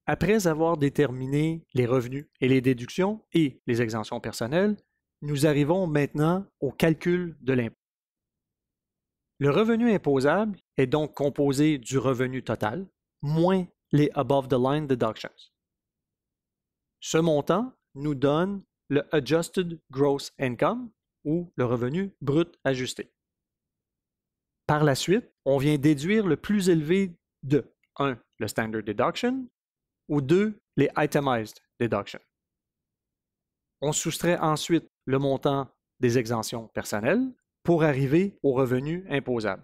Après avoir déterminé les revenus et les déductions et les exemptions personnelles, nous arrivons maintenant au calcul de l'impôt. Le revenu imposable est donc composé du revenu total moins les above-the-line deductions. Ce montant nous donne le Adjusted Gross Income ou le revenu brut ajusté. Par la suite, on vient déduire le plus élevé de 1. Le Standard Deduction ou 2. Les Itemized Deductions. On soustrait ensuite le montant des exemptions personnelles pour arriver au revenu imposable.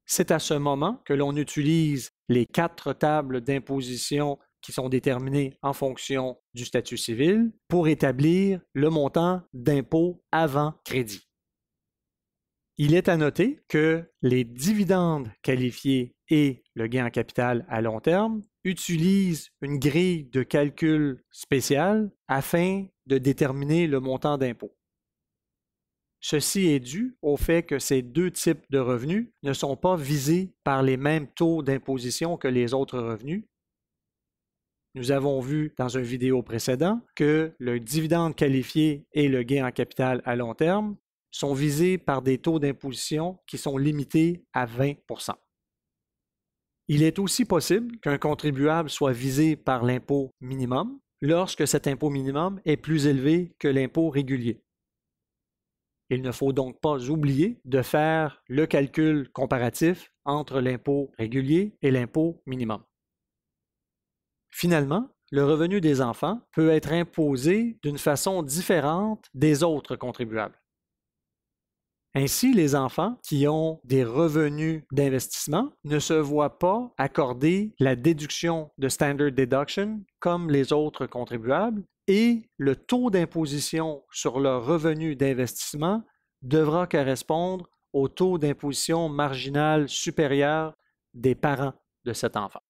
C'est à ce moment que l'on utilise les 4 tables d'imposition qui sont déterminées en fonction du statut civil pour établir le montant d'impôt avant crédit. Il est à noter que les dividendes qualifiés et le gain en capital à long terme utilisent une grille de calcul spéciale afin de déterminer le montant d'impôt. Ceci est dû au fait que ces deux types de revenus ne sont pas visés par les mêmes taux d'imposition que les autres revenus. Nous avons vu dans une vidéo précédente que le dividende qualifié et le gain en capital à long terme sont visés par des taux d'imposition qui sont limités à 20 %. Il est aussi possible qu'un contribuable soit visé par l'impôt minimum lorsque cet impôt minimum est plus élevé que l'impôt régulier. Il ne faut donc pas oublier de faire le calcul comparatif entre l'impôt régulier et l'impôt minimum. Finalement, le revenu des enfants peut être imposé d'une façon différente des autres contribuables. Ainsi, les enfants qui ont des revenus d'investissement ne se voient pas accorder la déduction de Standard Deduction comme les autres contribuables et le taux d'imposition sur leur revenu d'investissement devra correspondre au taux d'imposition marginal supérieur des parents de cet enfant.